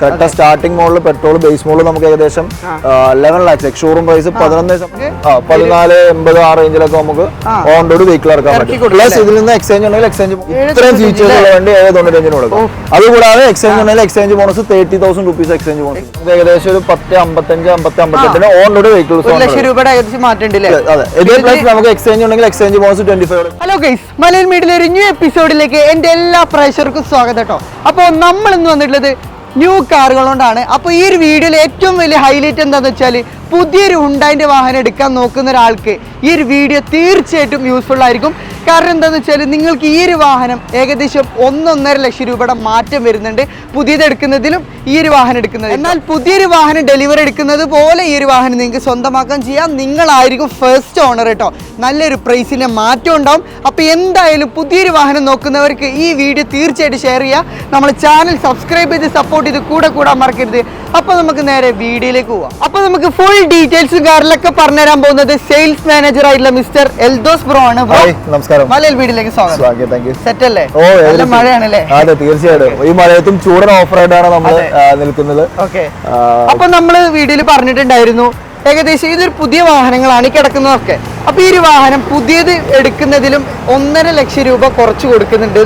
Creta starting model, petrol base model നമുക്ക് ഏകദേശം 11 lakhs showroom price 14 range നമുക്ക് on road vehicle ഇറക്കാൻ പറ്റും. പ്ലസ് ഇതിൽ നിന്ന് എക്സ്ചേഞ്ച് ഉണ്ടെങ്കിൽ എക്സ്ചേഞ്ച് ഇത്രയും ഫീച്ചേഴ്സ് ഉള്ള വണ്ടി 795 കൊടുക്കും. അതുകൂടാതെ എക്സ്ചേഞ്ച് ഉണ്ടെങ്കിൽ exchange bonus 30,000 rupees exchange bonus. ഏകദേശം ഒരു 10-55 ഓൺ റോഡ് വെഹിക്കിൾസ് പ്ലസ് നമുക്ക് എക്സ്ചേഞ്ച് ഉണ്ടെങ്കിൽ exchange bonus 25. Hello guys, Malayalam മീഡിയയിലെ ഒരു ന്യൂ എപ്പിസോഡിലേക്ക് എന്റെ എല്ലാ പ്രേക്ഷകർക്കും സ്വാഗതം കേട്ടോ. അപ്പോൾ നമ്മൾ ഇന്ന് വന്നിട്ടുള്ളത് ന്യൂ കാറുകൾ കൊണ്ടാണ്. അപ്പോൾ ഈ ഒരു വീഡിയോയിൽ ഏറ്റവും വലിയ ഹൈലൈറ്റ് എന്താണെന്ന് വെച്ചാൽ പുതിയൊരു ഹുണ്ടായിൻ്റെ വാഹനം എടുക്കാൻ നോക്കുന്ന ഒരാൾക്ക് ഈ ഒരു വീഡിയോ തീർച്ചയായിട്ടും യൂസ്ഫുൾ ആയിരിക്കും. കാരണം എന്താണെന്ന് വെച്ചാൽ നിങ്ങൾക്ക് ഈ ഒരു വാഹനം ഏകദേശം 1.5 ലക്ഷം രൂപയുടെ മാറ്റം വരുന്നുണ്ട് പുതിയത് എടുക്കുന്നതിലും ഈ ഒരു വാഹനം എടുക്കുന്നത്. എന്നാൽ പുതിയൊരു വാഹനം ഡെലിവറി എടുക്കുന്നത് പോലെ ഈ ഒരു വാഹനം നിങ്ങൾക്ക് സ്വന്തമാക്കാൻ ചെയ്യാം. നിങ്ങളായിരിക്കും ഫസ്റ്റ് ഓണർ കേട്ടോ. നല്ലൊരു പ്രൈസിന് മാറ്റം ഉണ്ടാവും. അപ്പോൾ എന്തായാലും പുതിയൊരു വാഹനം നോക്കുന്നവർക്ക് ഈ വീഡിയോ തീർച്ചയായിട്ടും ഷെയർ ചെയ്യുക. നമ്മൾ ചാനൽ സബ്സ്ക്രൈബ് ചെയ്ത് സപ്പോർട്ട് ചെയ്ത് കൂടാൻ മറക്കരുത്. അപ്പോൾ നമുക്ക് നേരെ വീഡിയോയിലേക്ക് പോവാം. അപ്പോൾ നമുക്ക് ഫുൾ ഡീറ്റെയിൽസും കാറിലൊക്കെ പറഞ്ഞുതരാൻ പോകുന്നത് സെയിൽസ് മാനേജർ ആയിട്ടുള്ള മിസ്റ്റർ എൽദോസ് ബ്രോ ആണ്. നമസ്കാരം, മലയാളം വീഡിയോയിലേക്ക് സ്വാഗതം. സെറ്റ് അല്ലേ? നല്ല മഴയാണല്ലേ? അതെ, തീർച്ചയായിട്ടും. ഈ മഴയത്തും ചൂടൻ ഓഫർ ആയിട്ടാണ് നമ്മൾ നിൽക്കുന്നത്. ഓക്കെ, അപ്പൊ നമ്മള് വീഡിയോയിൽ പറഞ്ഞിട്ടുണ്ടായിരുന്നു ഏകദേശം ഇതൊരു പുതിയ വാഹനങ്ങളാണ് ഈ കിടക്കുന്നതൊക്കെ. അപ്പൊ ഈ ഒരു വാഹനം പുതിയത് എടുക്കുന്നതിലും 1.5 ലക്ഷം രൂപ കുറച്ച് കൊടുക്കുന്നുണ്ട്.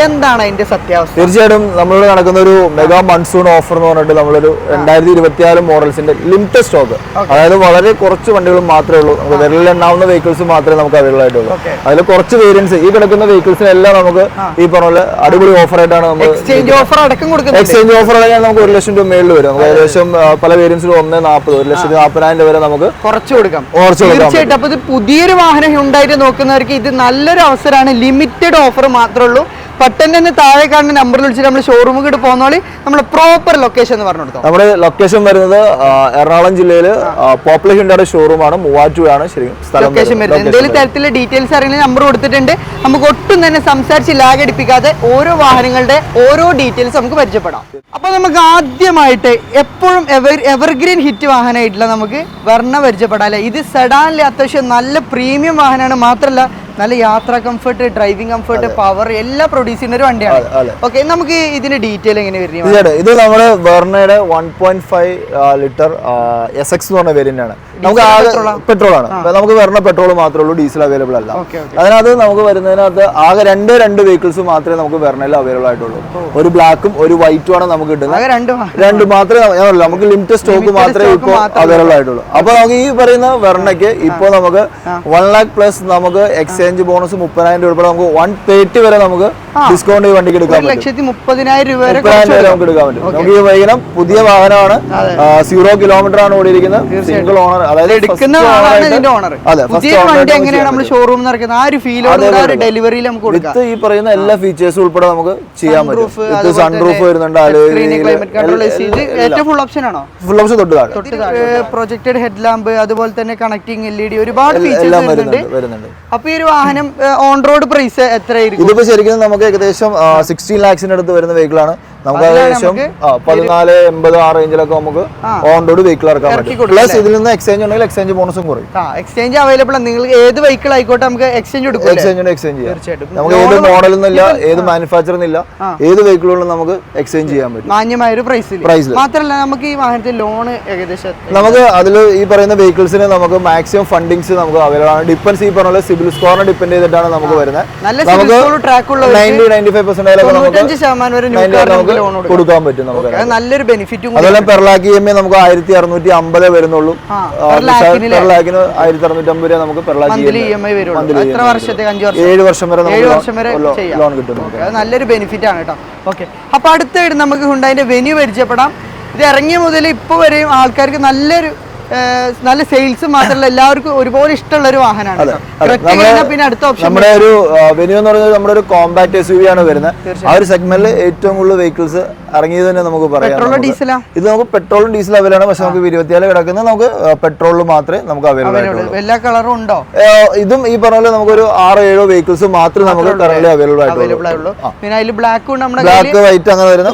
എന്താണ് അതിന്റെ സത്യാവസ്ഥ? തീർച്ചയായിട്ടും നമ്മളിവിടെ നടക്കുന്ന ഒരു മെഗാ മൺസൂൺ ഓഫർ എന്ന് പറഞ്ഞിട്ട് നമ്മളൊരു 2024 മോഡൽസിന്റെ ലിമിറ്റഡ് സ്റ്റോക്ക്, അതായത് വളരെ കുറച്ച് വണ്ടികൾ മാത്രമേ ഉള്ളൂ. നമുക്ക് വിരലിലെണ്ണാവുന്ന വെഹിക്കിൾസ് മാത്രമേ നമുക്ക് അവൈലബിൾ ആയിട്ടുള്ളൂ. അതിൽ കുറച്ച് വേരിയൻസ് ഈ കിടക്കുന്ന വെഹിക്കിൾസിനെല്ലാം നമുക്ക് ഈ പറഞ്ഞ അടിപൊളി ഓഫർ ആയിട്ടാണ് നമ്മൾ എക്സ്ചേഞ്ച് ഓഫർ അടക്കം കൊടുക്കുന്നത്. എക്സ്ചേഞ്ച് ഓഫർ ആണെങ്കിൽ നമുക്ക് 1 ലക്ഷം രൂപ മേളിൽ വരും. നമുക്ക് ഏകദേശം പല വേരിയൻസിലും 1.40 1,40,000 വരെ നമുക്ക് കുറച്ച് കൊടുക്കാം. തീർച്ചയായിട്ടും. അപ്പൊ ഇത് പുതിയൊരു വാഹനം ഉണ്ടായിട്ട് നോക്കുന്നവർക്ക് ഇത് നല്ലൊരു അവസരമാണ്. ലിമിറ്റഡ് ഓഫർ മാത്രമേ ഉള്ളൂ. പെട്ടെന്ന് തന്നെ താഴെ കാണുന്ന നമ്പറിൽ വിളിച്ചിട്ട് നമ്മൾ ഷോറൂമിൽ പോകുന്നോളി നമ്മൾ പ്രോപ്പർ ലൊക്കേഷൻ എന്ന് പറഞ്ഞു കൊടുത്തു. നമ്മുടെ ലൊക്കേഷൻ വരുന്നത് എറണാകുളം ജില്ലയില് പോപ്പുലർ ഹ്യുണ്ടായുടെ ഷോറൂമാണ്, മൂവാറ്റുപുഴയാണ് ലൊക്കേഷൻ വരുന്നത്. എന്തെങ്കിലും തരത്തിലുള്ള ഡീറ്റെയിൽസ് അറിയുന്ന നമ്പർ കൊടുത്തിട്ടുണ്ട്. നമുക്ക് ഒട്ടും തന്നെ സംസാരിച്ച് ലാഗ് അടിപ്പിക്കാതെ ഓരോ വാഹനങ്ങളുടെ ഓരോ ഡീറ്റെയിൽസ് നമുക്ക് പരിചയപ്പെടാം. അപ്പൊ നമുക്ക് ആദ്യമായിട്ട് എപ്പോഴും എവർഗ്രീൻ ഹിറ്റ് വാഹനമായിട്ടുള്ള നമുക്ക് വെർണ പരിചയപ്പെടാം അല്ലെ. ഇത് സെഡാനിലെ അത്യാവശ്യം നല്ല പ്രീമിയം വാഹനമാണ്. മാത്രമല്ല നല്ല യാത്രാ കംഫർട്ട്, ഡ്രൈവിംഗ് കംഫർട്ട്, പവർ എല്ലാം പ്രൊഡ്യൂസ് ചെയ്യുന്ന ഒരു വണ്ടിയാണ്. ഓക്കെ, നമുക്ക് ഇതിന്റെ ഡീറ്റെയിൽ എങ്ങനെ വരുന്നത്? ഇത് നമ്മുടെ വെർണയുടെ 1.5 ലിറ്റർ SX എന്ന് പറഞ്ഞ വേരിയന്റ് ആണ്. നമുക്ക് പെട്രോൾ ആണ്. നമുക്ക് വെർണ പെട്രോൾ മാത്രമേ ഉള്ളൂ, ഡീസൽ അവൈലബിൾ അല്ല. അതിനകത്ത് നമുക്ക് വരുന്നതിനകത്ത് ആകെ രണ്ട് വെഹിക്കിൾസ് മാത്രമേ നമുക്ക് വെർണയിൽ അവൈലബിൾ ആയിട്ടുള്ളൂ. ഒരു ബ്ലാക്കും ഒരു വൈറ്റും ആണ് നമുക്ക് കിട്ടുന്നത്. രണ്ട് മാത്രമേ നമുക്ക് ലിമിറ്റഡ് സ്റ്റോക്ക് മാത്രമേ ഇപ്പോൾ അവൈലബിൾ ആയിട്ടുള്ളൂ. അപ്പൊ നമുക്ക് ഈ പറയുന്ന വെർണയ്ക്ക് ഇപ്പൊ നമുക്ക് 1 lakh പ്ലസ് നമുക്ക് എക്സ്ചേഞ്ച് ബോണസ് 30,000 രൂപ നമുക്ക് 130 വരെ നമുക്ക് ഡിസ്കൗണ്ട് ഈ വണ്ടിക്ക് എടുക്കാൻ പറ്റും. 1,30,000 രൂപ വരെ നമുക്ക് എടുക്കാൻ പറ്റും. നമുക്ക് ഈ വാഹനം പുതിയ വാഹനമാണ്, 0 കിലോമീറ്റർ ആണ് ഓടിയിരിക്കുന്നത്. സിംഗിൾ ഓണർ, അതായത് എടുക്കുന്ന ഈ പറയുന്ന എല്ലാ ഫീച്ചേഴ്സും ഉൾപ്പെടെ നമുക്ക് ചെയ്യാൻ പറ്റും. സൺറൂഫ് വരുന്നുണ്ട്, ഫുൾ ഓപ്ഷൻ ആണോ? ഫുൾ ഓപ്ഷൻ തൊട്ട് പ്രൊജക്റ്റഡ് ഹെഡ് ലാമ്പ്, അതുപോലെ തന്നെ കണക്റ്റിംഗ് LED, ഒരുപാട് ഫീച്ചേഴ്സ് വരുന്നുണ്ട്. അപ്പൊ ഈ ഒരു വാഹനം ഓൺ റോഡ് പ്രൈസ് എത്രയായിരിക്കും? ഇതിപ്പോ ശരിക്കും നമുക്ക് ഏകദേശം 16 lakhs അടുത്ത് വരുന്ന വെഹിക്കിൾ ആണ്. നമുക്ക് ഏകദേശം 14.80 ആ റേഞ്ചിലൊക്കെ നമുക്ക് ഓൺ റോഡ് വെഹിക്കിൾ ഇറക്കാൻ പറ്റും. പ്ലസ് ഇതിൽ നിന്ന് എക്സ്ചേഞ്ച് ഉണ്ടെങ്കിൽ എക്സ്ചേഞ്ച് ബോണസും കുറയും. എക്സ്ചേഞ്ച് അവൈലബിൾ ആണ്. നിങ്ങൾ ഏത് വെഹിക്കിൾ ആയിക്കോട്ടെ നമുക്ക് എക്സ്ചേഞ്ച് എടുക്കും. എക്സ്ചേഞ്ച് ചെയ്യാം. നമുക്ക് ഏത് മോഡൽ എന്നില്ല, ഏത് മാനുഫാക്ചർ എന്നില്ല, ഏത് വെഹിക്കിളുകളും നമുക്ക് എക്സ്ചേഞ്ച് ചെയ്യാൻ പറ്റും മാന്യമായ ഒരു പ്രൈസിൽ. മാത്രമല്ല നമുക്ക് ഈ വാഹനത്തിൽ ലോൺ ഏകദേശം നമുക്ക് അതിൽ ഈ പറയുന്ന വെഹിക്കിൾസിന് നമുക്ക് മാക്സിമം ഫണ്ടിങ്സ് നമുക്ക് അവൈലബിൾ ആണ്. ഡിപ്പെൻസ് ഈ പറഞ്ഞ സിബിൽ സ്കോറിനെ ഡിപ്പെൻഡ് ചെയ്തിട്ടാണ് നമുക്ക് വരുന്നത്. നമുക്ക് 90-95% കൊടുക്കാൻ പറ്റും. നമുക്ക് നല്ലൊരു ബെനിഫിറ്റും അതുപോലെ പെർ ലാക്ക് EMI നമുക്ക് 1,650 വരുന്നുള്ളൂ. പെർ ലാക്കിന് 1,650 രൂപ നമുക്ക് പെർ ലാക്ക് EMI വരുള്ളൂ. എത്ര വർഷത്തേക്ക്? 7 വർഷം വരെ ലോൺ കിട്ടും. നല്ലൊരു ബെനിഫിറ്റ് ആണ് കേട്ടോ. ഓക്കെ, അപ്പൊ അടുത്തായിട്ട് നമുക്ക് ഹുണ്ടായിന്റെ വെന്യൂ പരിചയപ്പെടാം. ഇത് ഇറങ്ങിയ മുതൽ ഇപ്പൊ വരെയും ആൾക്കാർക്ക് നല്ല സെയിൽസ് മാത്രമല്ല എല്ലാവർക്കും ഒരുപോലെ ഇഷ്ടമുള്ള ഒരു വാഹനമാണ്. പിന്നെ അടുത്ത ഓപ്ഷൻ നമ്മുടെ ഒരു വെന്യൂ എന്ന് പറയുന്നത് നമ്മുടെ ഒരു കോമ്പാക്ട് SUV ആണ് വരുന്നത്. ആ ഒരു സെഗ്മെന്റിൽ ഏറ്റവും കൂടുതൽ വെഹിക്കിൾസ് ഇറങ്ങിയത് തന്നെ നമുക്ക് പറയാം. ഇത് നമുക്ക് പെട്രോളും ഡീസൽ അവൈലബിൾ ആണ്. പക്ഷെ നമുക്ക് 24 കിടക്കുന്നത് നമുക്ക് പെട്രോളിൽ മാത്രമേ നമുക്ക് അവൈലബിൾ ആയിട്ടുള്ളൂ. എല്ലാ കളറും ഉണ്ടോ? ഇതും ഈ പറഞ്ഞ പോലെ നമുക്ക് ഒരു 6-7 വെഹിക്കിൾസ് മാത്രമേ നമുക്ക് കറന്റ് അവൈലബിൾ ആയിട്ടുള്ളൂ. പിന്നെ അതിൽ ബ്ലാക്ക് വൈറ്റ് അങ്ങനെ വരുന്ന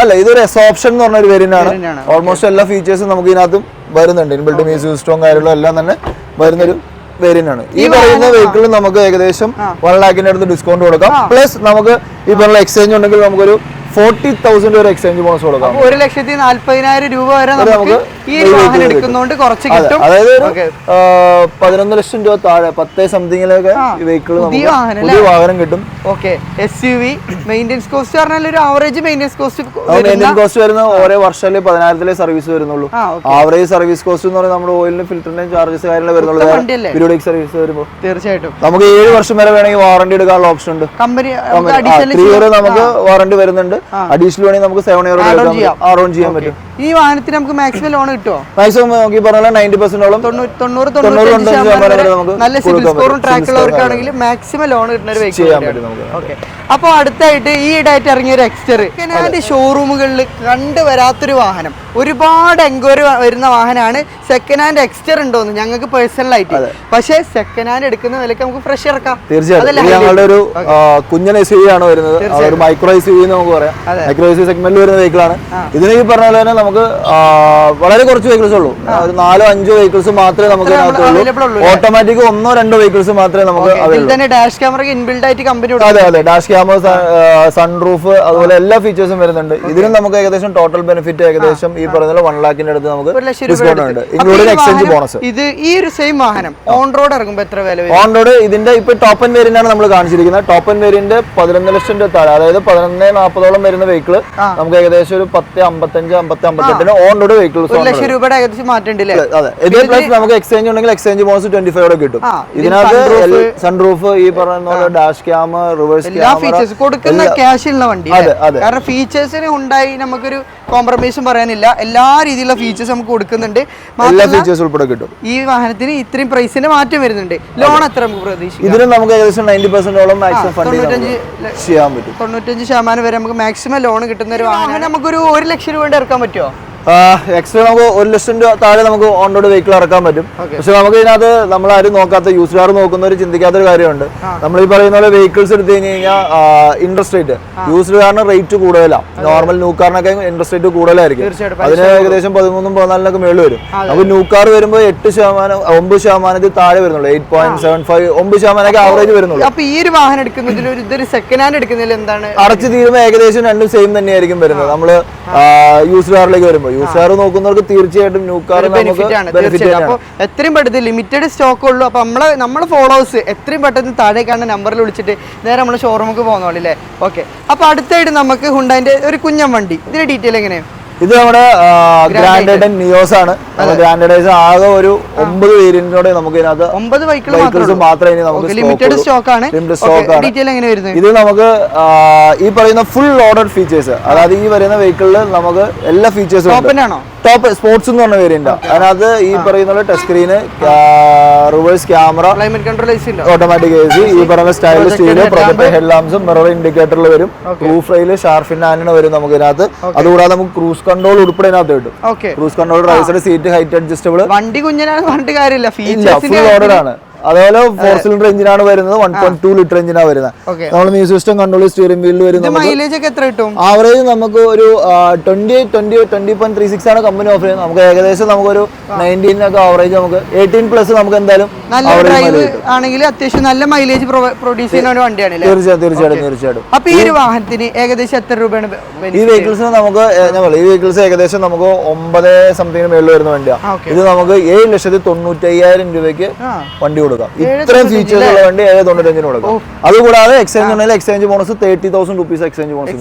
അല്ല, ഇതൊരു S ഓപ്ഷൻ എന്ന് പറഞ്ഞ ഒരു വേരിയന്റ് ആണ്. ഓൾമോസ്റ്റ് എല്ലാ ഫീച്ചേഴ്സും നമുക്ക് ഇതിനകത്തും വരുന്നുണ്ട്. ഇൻബിൽറ്റ് മ്യൂസിക് സിസ്റ്റവും കാര്യങ്ങളും എല്ലാം തന്നെ വരുന്നൊരു വേരിയന്റ് ആണ്. ഈ പറയുന്ന വെഹിക്കിളിൽ നമുക്ക് ഏകദേശം 1 lakhന്റെ അടുത്ത് ഡിസ്കൗണ്ട് കൊടുക്കാം. പ്ലസ് നമുക്ക് ഈ പറഞ്ഞ എക്സ്ചേഞ്ച് ഉണ്ടെങ്കിൽ നമുക്കൊരു 40,000 രൂപ എക്സ്ചേഞ്ച് ബോണസ് കൊടുക്കാം. 1,40,000 രൂപ വരെ നമുക്ക് ഈ ഒരു വാഹനം എടുക്കുന്നതുകൊണ്ട് കുറച്ച് കിട്ടും. അതായത് 11 ലക്ഷം രൂപ താഴെ 10 സംതിങ്ങിലൊക്കെ വെഹിക്കിൾ പുതിയ വാഹനം കിട്ടും. ഓക്കെ, SUV മെയിൻ്റെനൻസ് കോസ്റ്റ് പറഞ്ഞാൽ ഒരു ആവറേജ് മെയിൻ്റെനൻസ് കോസ്റ്റ് വരുന്ന ഓരോ വർഷത്തില് 10,000 സർവീസ് വരുന്നുള്ളൂ. ആവറേജ് സർവീസ് കോസ്റ്റ് എന്ന് പറയുന്നത് നമ്മുടെ ഓയിലിന് ഫിൽറ്ററിന്റെയും ചാർജസ് കാര്യങ്ങൾ വരുന്നുള്ളൂ. പീരിയോഡിക് സർവീസ് വരുമ്പോൾ തീർച്ചയായിട്ടും നമുക്ക് 7 വർഷം വരെ വേണമെങ്കിൽ വാറണ്ടി എടുക്കാനുള്ള ഓപ്ഷൻ ഉണ്ട്. കമ്പനി 3 ഇയർ നമുക്ക് വാറണ്ടി വരുന്നുണ്ട്. അഡീഷണൽ വേണമെങ്കിൽ നമുക്ക് 7 ഇയർ ആഡ് ഓൺ ചെയ്യാൻ പറ്റും. ഈ വാഹനത്തിന് നമുക്ക് മാക്സിമം ലോൺ കിട്ടുമോ? മാക്സിമം നോക്കി പറഞ്ഞാൽ 90%ഓളം 90 നല്ല സിവിൽ സ്കോറും ട്രാക്ക് ഉള്ളവർക്കാണെങ്കിൽ മാക്സിമം ലോൺ കിട്ടുന്ന ഒരു വെഹിക്കിൾ. അപ്പോൾ അടുത്തായിട്ട് ഈ ഇടായിട്ട് ഇറങ്ങിയ ഒരു എക്സ്റ്റർ സെക്കൻഡ് ഷോറൂമുകളിൽ കണ്ടുവരാത്തൊരു വാഹനം, ഒരുപാട് എൻക്വയറി വരുന്ന വാഹനമാണ് സെക്കൻഡ് ഹാൻഡ് എക്സ്റ്റർ ഉണ്ടോന്ന് ഞങ്ങൾക്ക് പേഴ്സണലായിട്ട്. പക്ഷേ സെക്കൻഡ് ഹാൻഡ് എടുക്കുന്ന വിലക്ക് നമുക്ക് ഫ്രഷ് ഇറക്കാം. തീർച്ചയായിട്ടും ഞങ്ങളുടെ ഒരു കുഞ്ഞൻ SUV ആണ് വരുന്നത്. ഒരു മൈക്രോ SUV എന്ന് നമുക്ക് പറയാം. മൈക്രോ SUV സെഗ്മെന്റിൽ വരുന്ന വെഹിക്കിൾ ആണ്. ഇതിന് ഈ പറഞ്ഞ പോലെ തന്നെ നമുക്ക് വളരെ കുറച്ച് വെഹിക്കിൾസ് ഉള്ളൂ. ഒരു 4-5 വെഹിക്കിൾസ് മാത്രമേ നമുക്ക് ഓട്ടോമാറ്റിക് 1-2 വെഹിക്കിൾസ് മാത്രമേ നമുക്ക് ഡാഷ് ക്യാമറ ഇൻബിൽഡ് ആയിട്ട് കമ്പനി. അതെ, ഡാഷ് ക്യാമറ, സൺറൂഫ്, അതുപോലെ എല്ലാ ഫീച്ചേഴ്സും വരുന്നുണ്ട്. ഇതിനും നമുക്ക് ഏകദേശം ടോട്ടൽ ബെനിഫിറ്റ് ഏകദേശം ഈ പറയുന്ന 1 lakhന്റെ അടുത്ത് നമുക്ക് ഡിസ്കൗണ്ട് ഉണ്ട്, ഇൻക്ലൂഡിംഗ് എക്സ്ചേഞ്ച് ബോണസ്. ഇത് ഈ ഒരു സെയിം വാഹനം ഓൺ റോഡ് ഇറങ്ങുമ്പോൾ എത്ര വില വരും? ഓൺ റോഡ് ഇതിന്റെ ഇപ്പൊ ടോപ്പ് ആൻഡ് വേരിയന്റ് ആണ് നമ്മൾ കാണിച്ചിരിക്കുന്നത്. ടോപ്പ് ആൻഡ് വേരിയന്റ് 11 ലക്ഷം രൂപ താഴെ, അതായത് 11,40,000 വരുന്ന വെഹിക്കിൾ നമുക്ക് ഏകദേശം ഒരു 10,55-58 ഓൺ റോഡ് വെഹിക്കിൾസ് 1 ലക്ഷം രൂപയുടെ ഏകദേശം മാറ്റമുണ്ടല്ലേ? അതെ, ഇതേ പ്ലസ് നമുക്ക് എക്സ്ചേഞ്ച് ഉണ്ടെങ്കിൽ എക്സ്ചേഞ്ച് ബോണസ് 25 കിട്ടും. ഇതിനകത്ത് സൺറൂഫ്, ഈ പറയുന്ന ഡാഷ് ക്യാമറ, റിവേഴ്സ് ക്യാമറ, കൊടുക്കുന്ന ക്യാഷ് ഉള്ള വണ്ടി. കാരണം ഫീച്ചേഴ്സിന് ഉണ്ടായി നമുക്കൊരു കോംപ്രമൈസും പറയാനില്ല. എല്ലാ രീതിയിലുള്ള ഫീച്ചേഴ്സ് നമുക്ക് കൊടുക്കുന്നുണ്ട്. ഈ വാഹനത്തിന് ഇത്രയും പ്രൈസിന്റെ മാറ്റം വരുന്നുണ്ട്. ലോൺ എത്ര നമുക്ക് പ്രതീക്ഷിക്കാം? ഇതിന് നമുക്ക് ഏകദേശം 90%ഓളം മാക്സിമം ഫണ്ട് ചെയ്യാൻ പറ്റും. 95% വരെ നമുക്ക് മാക്സിമം ലോൺ കിട്ടുന്ന ഒരു വാഹനം നമുക്കൊരു 1 ലക്ഷം രൂപ ഇറക്കാൻ പറ്റുമോ? എക്സ്ട്രാ നമുക്ക് 1 ലക്ഷം രൂപ താഴെ നമുക്ക് ഓൺ റോഡ് വെഹിക്കിൾ ഇറക്കാൻ പറ്റും. പക്ഷെ നമുക്ക് ഇതിനകത്ത് നമ്മൾ ആരും നോക്കാത്ത, യൂസ്ഡ് കാർ നോക്കുന്നവർ ചിന്തിക്കാത്ത ഒരു കാര്യമുണ്ട്. നമ്മൾ ഈ പറയുന്ന പോലെ വെഹിക്കിൾസ് എടുത്തു കഴിഞ്ഞ് കഴിഞ്ഞാൽ ഇൻട്രസ്റ്റ് റേറ്റ് യൂസ്ഡ് കാറിന് റേറ്റ് കൂടുതലാണ്. നോർമൽ ന്യൂ കാറിനൊക്കെ ഇൻട്രസ്റ്റ് റേറ്റ് കൂടുതലായിരിക്കും. അതിന് ഏകദേശം 13-14 മേളിൽ വരും. അപ്പൊ ന്യൂ കാർ വരുമ്പോൾ 9% താഴെ വരുന്നുള്ളൂ. 8.75 9% ആവറേജ് വരുന്നുള്ളൂ. അപ്പൊ ഈ ഒരു വാഹനം എടുക്കുന്നതിൽ ഇതൊരു സെക്കൻഡ് ഹാൻഡ് എടുക്കുന്നതിൽ എന്താണ് അടച്ചു തീരുമ്പോൾ ഏകദേശം രണ്ടും സെയിം തന്നെയായിരിക്കും വരുന്നത്. നമ്മള് യൂസ്ഡ് കാറിലേക്ക് വരുമ്പോൾ യൂസ് കാർ നോക്കുന്നവർക്ക് തീർച്ചയായിട്ടും ന്യൂ കാർ ബെനിഫിറ്റ് ആണ്. അപ്പോൾ എത്രയും പെട്ടെന്ന് ലിമിറ്റഡ് സ്റ്റോക്ക് ഉള്ളൂ. അപ്പൊ നമ്മളെ ഫോളോവേഴ്സ് എത്രയും പെട്ടെന്ന് താഴേക്കാണ് നമ്പറിൽ വിളിച്ചിട്ട് നേരെ നമ്മൾ ഷോറൂമിലേക്ക് പോകുന്നോളൂ അല്ലേ? ഓക്കെ, അപ്പൊ അടുത്തായിട്ട് നമുക്ക് ഹുണ്ടായിന്റെ ഒരു കുഞ്ഞൻ വണ്ടി, ഇതിന്റെ ഡീറ്റെയിൽ എങ്ങനെയാണ്? ഇത് നമ്മുടെ ഗ്രാൻഡ് നിയോസ് ആണ്. ഗ്രാൻഡ് ആകെ ഒരു 9 വേരിയന്റിനോടെ നമുക്ക് ഇതിനകത്ത് 9 വെഹിക്കിൾസ് മാത്രമേ നമുക്ക് ലിമിറ്റഡ് സ്റ്റോക്ക് ആണ്. ഡീറ്റെയിൽ എങ്ങനെ വരുന്നത്? ഇത് നമുക്ക് ഈ പറയുന്ന ഫുൾ ലോഡഡ് ഫീച്ചേഴ്സ്, അതായത് ഈ വരുന്ന വെഹിക്കിളിൽ നമുക്ക് എല്ലാ ഫീച്ചേഴ്സും ടോപ്പ് സ്പോർട്സ് എന്ന് പറഞ്ഞ വേരിയന്റ്. അതിനകത്ത് ഈ പറയുന്ന touch screen, reverse camera, climate control, automatic AC, ഈ പറയുന്ന സ്റ്റൈലിഷ് സ്റ്റീരിയോ, പ്രൊജക്ടർ ഹെഡ് ലാംപ്സും മിറർ ഇൻഡിക്കേറ്ററിൽ വരും. റൂഫ് റെയില് ഷാർഫിൻ ആന്റിന വരും നമുക്ക് ഇതിനകത്ത്. അതുകൂടാതെ നമുക്ക് ക്രൂസ് കൺട്രോൾ ഉൾപ്പെടെ ഇതിനകത്ത് കിട്ടും. Cruise control, riser seat height adjustable. വണ്ടി കുഞ്ഞനാണ് പറഞ്ഞിട്ട് കാര്യമില്ല, ഫുൾ ലോഡഡ് ആണ്. അതുപോലെ 4 സിലിണ്ടർ എഞ്ചിനാണ് വരുന്നത്. 1.2 ലിറ്റർ എഞ്ചിനാണ് വരുന്നത്. നമ്മൾ മ്യൂസിക് സിസ്റ്റം, കൺട്രോൾ, സ്റ്റിയറിംഗ് വീലിൽ വരുന്നത്. ആവറേജ് നമുക്ക് ഒരു 20.36 ആണ് കമ്പനി ഓഫർ ചെയ്യുന്നത്. നമുക്ക് ഏകദേശം നമുക്കൊരു 19 ആവറേജ്, നമുക്ക് 18+ നമുക്ക് എന്തായാലും ആണെങ്കിൽ അത്യാവശ്യം നല്ല മൈലേജ് പ്രൊഡ്യൂസ് ചെയ്യുന്ന ഒരു വണ്ടിയാണ്. തീർച്ചയായിട്ടും. അപ്പൊ ഈ ഒരു വാഹനത്തിന് ഏകദേശം എത്ര രൂപയാണ് ഈ വെഹിക്കിൾസ്? നമുക്ക് ഈ വെഹിക്കിൾസ് ഏകദേശം നമുക്ക് 9 സംതിങ്ങിന് മേളിൽ വരുന്ന വണ്ടിയാണ്. ഇത് നമുക്ക് 7,95,000 രൂപയ്ക്ക് വണ്ടി കൊടുക്കാം. ഇത്രയും ഫീച്ചേഴ്സ് ഉള്ള വണ്ടി 795 കൊടുക്കാം. അതുകൂടാതെ എക്സ്ചേഞ്ച് ഉണ്ടെങ്കിൽ എക്സ്ചേഞ്ച് ബോണസ് 30,000 രൂപീസ് എക്സ്ചേഞ്ച്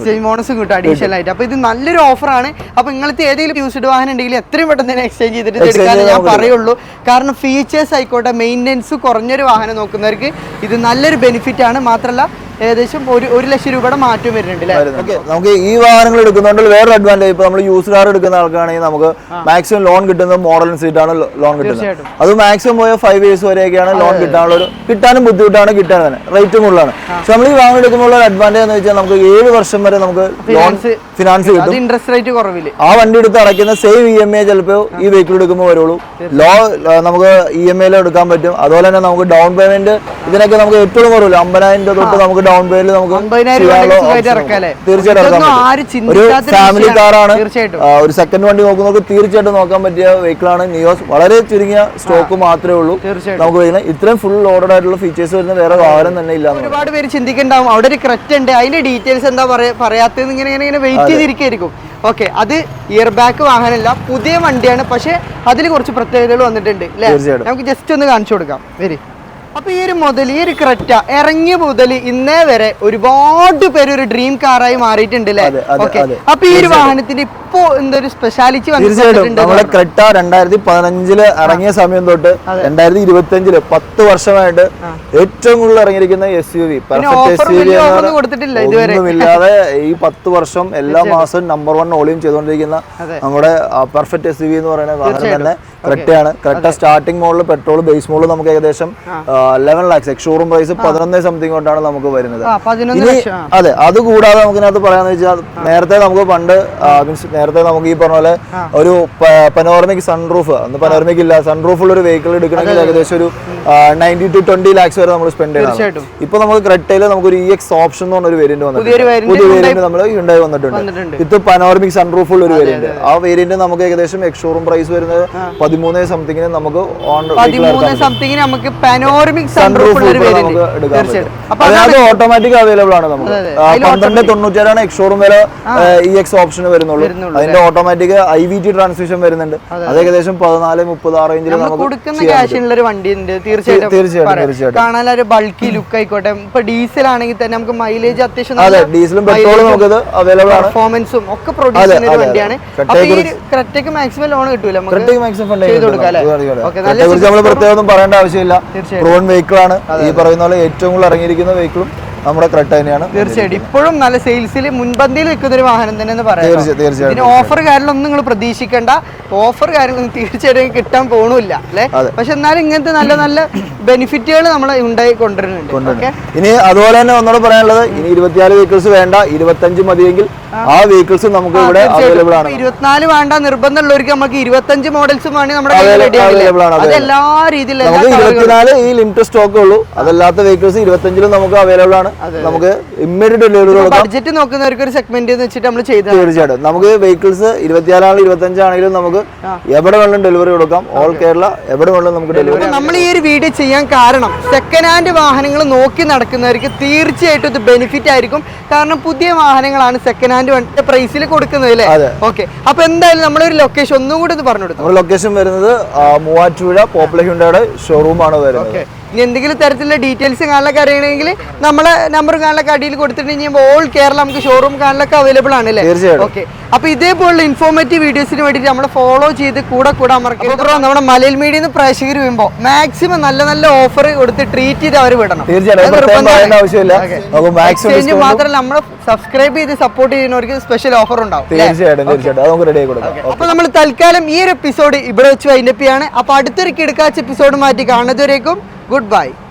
ബോണസ് കിട്ടും അഡീഷണൽ ആയിട്ട്. അപ്പൊ ഇത് നല്ലൊരു ഓഫറാണ്. അപ്പൊ ഇങ്ങനത്തെ ഏതെങ്കിലും യൂസ്ഡ് വാഹനം ഉണ്ടെങ്കിൽ എത്രയും പെട്ടെന്ന് തന്നെ എക്സ്ചേഞ്ച് ചെയ്തിട്ട് എടുക്കാൻ ഞാൻ പറയുള്ളൂ. കാരണം ഫീച്ചേഴ്സ് ആയിക്കോട്ടെ, മെയിൻ്റെനൻസ് കുറഞ്ഞൊരു വാഹനം നോക്കുന്നവർക്ക് ഇത് നല്ലൊരു ബെനിഫിറ്റ് ആണ്. മാത്രമല്ല ഏകദേശം 1 ലക്ഷം രൂപയുടെ മാറ്റം വരുന്നുണ്ട്. നമുക്ക് ഈ വാഹനങ്ങൾ എടുക്കുന്നതുകൊണ്ട് വേറൊരു അഡ്വാൻറ്റേജ്, ഇപ്പൊ നമ്മൾ യൂസ് കാർ എടുക്കുന്ന ആൾക്കാണെങ്കിൽ നമുക്ക് മാക്സിമം ലോൺ കിട്ടുന്നത് മോഡൽ സീറ്റാണ് ലോൺ കിട്ടുന്നത്. അത് മാക്സിമം പോയ 5 years വരെയൊക്കെയാണ് ലോൺ കിട്ടാനും ബുദ്ധിമുട്ടാണ്, കിട്ടാൻ തന്നെ റേറ്റും കൂടുതലാണ്. പക്ഷെ നമ്മൾ ഈ വാഹനം എടുക്കുമ്പോൾ ഒരു അഡ്വാൻറ്റേജ് എന്ന് വെച്ചാൽ നമുക്ക് 7 വർഷം വരെ നമുക്ക് ലോൺ ഫിനാൻസ് കിട്ടും. ഇൻട്രസ്റ്റ് റേറ്റ് കുറവില്ല. ആ വണ്ടി എടുത്ത് അടയ്ക്കുന്ന സെയിം EMI ചിലപ്പോൾ ഈ വെഹിക്കിൾ എടുക്കുമ്പോൾ വരുള്ളൂ. നമുക്ക് EMI എടുക്കാൻ പറ്റും. അതുപോലെ തന്നെ നമുക്ക് ഡൗൺ പേയ്മെന്റ് ഇതിനൊക്കെ നമുക്ക് ഏറ്റവും കുറവില്ല 50,000 തൊട്ട് നമുക്ക് ഡൗൺ പേയ്മെന്റ് നമുക്ക് 50,000 തീർച്ചയായിട്ടും ഒരു ഫാമിലി കാറാണ്. ഒരു സെക്കൻഡ് വണ്ടി നോക്കുന്നവർക്ക് തീർച്ചയായിട്ടും നോക്കാൻ പറ്റിയ വെഹിക്കിളാണ് നിയോസ്. വളരെ ചുരുങ്ങിയ സ്റ്റോക്ക് മാത്രമേ ഉള്ളൂ നമുക്ക് വരുന്നത്. ഇത്രയും ഫുൾ ലോഡഡ് ആയിട്ടുള്ള ഫീച്ചേഴ്സ് വരുന്ന വേറെ വാഹനം തന്നെ ഇല്ല. ഒരുപാട് പേര് ചിന്തിക്കണ്ടാവും അവിടെ ഒരു ക്രെറ്റ ഉണ്ട്, അതിന്റെ ഡീറ്റെയിൽസ് എന്താ പറയാത്തത്, ഇങ്ങനെ വെയിറ്റ് ചെയ്തിരിക്കും. ഓക്കെ, അത് ഇയർ ബാക്ക് വാഹനമല്ല, പുതിയ വണ്ടിയാണ്. പക്ഷെ അതിൽ കുറച്ച് പ്രത്യേകതകൾ വന്നിട്ടുണ്ട് അല്ലേ? നമുക്ക് ജസ്റ്റ് ഒന്ന് കാണിച്ചു കൊടുക്കാം. വരി. അപ്പൊ ഈ ഒരു ക്രെറ്റ ഇറങ്ങിയ മുതൽ ഇന്നേ വരെ ഒരുപാട് പേര് ഒരു ഡ്രീം കാറായി മാറിയിട്ടുണ്ട് അല്ലേ? ഓക്കെ, അപ്പൊ ഈ ഒരു വാഹനത്തിന് ഇപ്പോ എന്തൊരു സ്പെഷ്യാലിറ്റി തീർച്ചയായിട്ടും നമ്മളെ ക്രെറ്റ 2015 ഇറങ്ങിയ സമയം തൊട്ട് 2025 10 വർഷമായിട്ട് ഏറ്റവും കൂടുതൽ ഇറങ്ങിയിരിക്കുന്ന SUV, പെർഫെക്റ്റ് SUV ഒന്നുമില്ലാതെ ഈ 10 വർഷം എല്ലാ മാസവും നമ്പർ 1 ഓളിയും ചെയ്തുകൊണ്ടിരിക്കുന്ന നമ്മുടെ പെർഫെക്റ്റ് SUV എന്ന് പറയുന്ന വാഹനം തന്നെ ക്രെറ്റയാണ്. Creta starting model petrol base model നമുക്ക് ഏകദേശം 11 lakhs, എക്സ്ഷോറൂം പ്രൈസ് 11 സംതിങ് കൊണ്ടാണ് നമുക്ക് വരുന്നത്. അതെ, അതുകൂടാതെ നമുക്കിനകത്ത് പറയാന്ന് വെച്ചാൽ നേരത്തെ നമുക്ക് നേരത്തെ നമുക്ക് ഈ പറഞ്ഞ പോലെ ഒരു പനോറമിക് സൺറൂഫ്, അന്ന് പനോറമിക് ഇല്ല, സൺറൂഫ് ഉള്ള ഒരു വെഹിക്കിൾ എടുക്കണമെങ്കിൽ ഏകദേശം ഒരു 90 to 20 lakhs വരെ നമ്മൾ സ്പെൻഡ് ചെയ്യണം. ഇപ്പൊ നമുക്ക് ക്രെറ്റയിൽ നമുക്ക് ഒരു EX ഓപ്ഷൻ എന്ന് പറഞ്ഞ ഒരു വേരിയന്റ് വന്നിട്ടുണ്ട്. പുതിയ വേരിയന്റ് നമ്മൾ Hyundai വന്നിട്ടുണ്ട്. ഇത് പനോറമിക് സൺറൂഫ് ഉള്ള ഒരു വേരിയന്റ്. ആ വേരിയന്റ് നമുക്ക് ഏകദേശം എക്സ്ഷോറൂം പ്രൈസ് വരുന്നത് 13 സംതിങ്ങിന് നമുക്ക് ഓട്ടോമാറ്റിക് അവൈലബിൾ ആണ്. നമുക്ക് 12.97 എക്സ്ഷോറൂം വില EX ഓപ്ഷൻ വരുന്നുള്ളൂ. അതിന്റെ ഓട്ടോമാറ്റിക് IVT ട്രാൻസ്മിഷൻ വരുന്നുണ്ട്. അത് ഏകദേശം 14-30 ആ റേഞ്ചിൽ തീർച്ചയായിട്ടും കാണാൻ ഒരു ബൾക്കി ലുക്ക് ആയിക്കോട്ടെ. ഇപ്പൊ ഡീസൽ ആണെങ്കിൽ തന്നെ നമുക്ക് മൈലേജ് അത്യാവശ്യം ഡീസലും പെട്രോളും നമുക്ക് അവൈലബിൾ ആണ്. പെർഫോമൻസും ഒക്കെ പ്രൊഡ്യൂസ് ചെയ്യുന്ന ഒരു വണ്ടിയാണ്. ക്രെറ്റയ്ക്ക് മാക്സിമം ലോൺ കിട്ടൂല, നമ്മൾ പ്രത്യേകം ഒന്നും പറയേണ്ട ആവശ്യമില്ല. പ്രൂവൺ വെഹിക്കിൾ ആണ്. ഈ പറയുന്ന പോലെ ഏറ്റവും കൂടുതൽ ഇറങ്ങിയിരിക്കുന്ന വെഹിക്കിളും നമ്മുടെ ക്രെറ്റ തന്നെയാണ്. തീർച്ചയായിട്ടും ഇപ്പോഴും നല്ല സെയിൽസിൽ മുൻപന്തിയിൽ നിൽക്കുന്ന ഒരു വാഹനം തന്നെ പറയാം. ഇതിന് ഓഫർ കാര്യങ്ങളൊന്നും നിങ്ങൾ പ്രതീക്ഷിക്കേണ്ട. ഓഫർ കാര്യങ്ങളൊന്നും തീർച്ചയായിട്ടും കിട്ടാൻ പോണില്ല അല്ലെ? പക്ഷെ എന്നാലും ഇങ്ങനത്തെ നല്ല നല്ല ബെനിഫിറ്റുകൾ നമ്മൾ ഉണ്ടായി കൊണ്ടുവരുന്നുണ്ട്. ഇനി അതുപോലെ തന്നെ ഒന്നോട് പറയാനുള്ളത്, ഇനി 24 വെഹിക്കിൾസ് വേണ്ട, 25 മതിയെങ്കിൽ ആ വെഹിക്കിൾസ് നമുക്ക് ഇവിടെ അവൈലബിൾ ആണ്. 24 വേണ്ട നിർബന്ധമുള്ളവർക്ക് നമുക്ക് 25 മോഡൽസും വേണമെങ്കിൽ നമ്മുടെ അവൈലബിൾ ആണ്. അത് എല്ലാ രീതിയിലും 24 ഈ ലിമിറ്റഡ് സ്റ്റോക്കേ ഉള്ളൂ. അതല്ലാത്ത വെഹിക്കിൾസ് 25 നമുക്ക് അവൈലബിൾ ആണ്. നമുക്ക് ഇമ്മീഡിയറ്റ് ഡെലിവറി കൊടുക്കാം. ബഡ്ജറ്റ് നോക്കുന്നവർക്ക് ഒരു സെഗ്മെന്റ് വെച്ചിട്ട് നമ്മൾ ചെയ്ത് തീർച്ചയായിട്ടും നമുക്ക് വെഹിക്കിൾസ് 24 ആണെങ്കിലും 25 ആണെങ്കിലും നമുക്ക് എവിടെ വേണം ഡെലിവറി കൊടുക്കാം. ഓൾ കേരള എവിടെ വേണം നമുക്ക് ഡെലിവറി. നമ്മൾ ഈ ഒരു വീഡിയോ ചെയ്യാൻ കാരണം സെക്കൻഡ് ഹാൻഡ് വാഹനങ്ങൾ നോക്കി നടക്കുന്നവർക്ക് തീർച്ചയായിട്ടും ഇത് ബെനിഫിറ്റ് ആയിരിക്കും. കാരണം പുതിയ വാഹനങ്ങളാണ് സെക്കൻഡ് ഹാൻഡ് പ്രൈസിൽ കൊടുക്കുന്നത് അല്ലേ? ഓക്കെ, അപ്പൊ എന്തായാലും നമ്മളൊരു ലൊക്കേഷൻ ഒന്നും കൂടി പറഞ്ഞു കൊടുത്തു. ലൊക്കേഷൻ വരുന്നത് മൂവാറ്റുപുഴ പോപ്പുലർ ഹ്യുണ്ടായുടെ ഷോറൂം ആണ് വരുന്നത്. ഇനി എന്തെങ്കിലും തരത്തിലുള്ള ഡീറ്റെയിൽസ് കാണാനൊക്കെ അറിയണമെങ്കിൽ നമ്മളെ നമ്പർ കാണാനൊക്കെ അടിയിൽ കൊടുത്തിട്ടുണ്ടെങ്കിൽ ഓൾ കേരള നമുക്ക് ഷോറൂം കാണാനൊക്കെ അവൈലബിൾ ആണ് അല്ലേ? ഓക്കെ, അപ്പൊ ഇതേപോലുള്ള ഇൻഫോർമേറ്റീവ് വീഡിയോസിന് വേണ്ടിയിട്ട് നമ്മളെ ഫോളോ ചെയ്ത് കൂടെ മറക്കരുത്. നമ്മുടെ മലയാള മീഡിയ പ്രേക്ഷകർ വരുമ്പോൾ മാക്സിമം നല്ല നല്ല ഓഫർ കൊടുത്ത് ട്രീറ്റ് ചെയ്ത് അവർ വിടണം. മാത്രമല്ല നമ്മളെ സബ്സ്ക്രൈബ് ചെയ്ത് സപ്പോർട്ട് ചെയ്യുന്നവർക്ക് സ്പെഷ്യൽ ഓഫർ ഉണ്ടാവും. അപ്പൊ നമ്മൾ തൽക്കാലം ഈ ഒരു എപ്പിസോഡ് ഇവിടെ വെച്ച് വൈൻഡപ്പ് ചെയ്യാണ്. അപ്പൊ അടുത്തൊരു കിടക്കാച്ച എപ്പിസോഡ് മാറ്റി കാണുന്നതുവരേക്കും goodbye.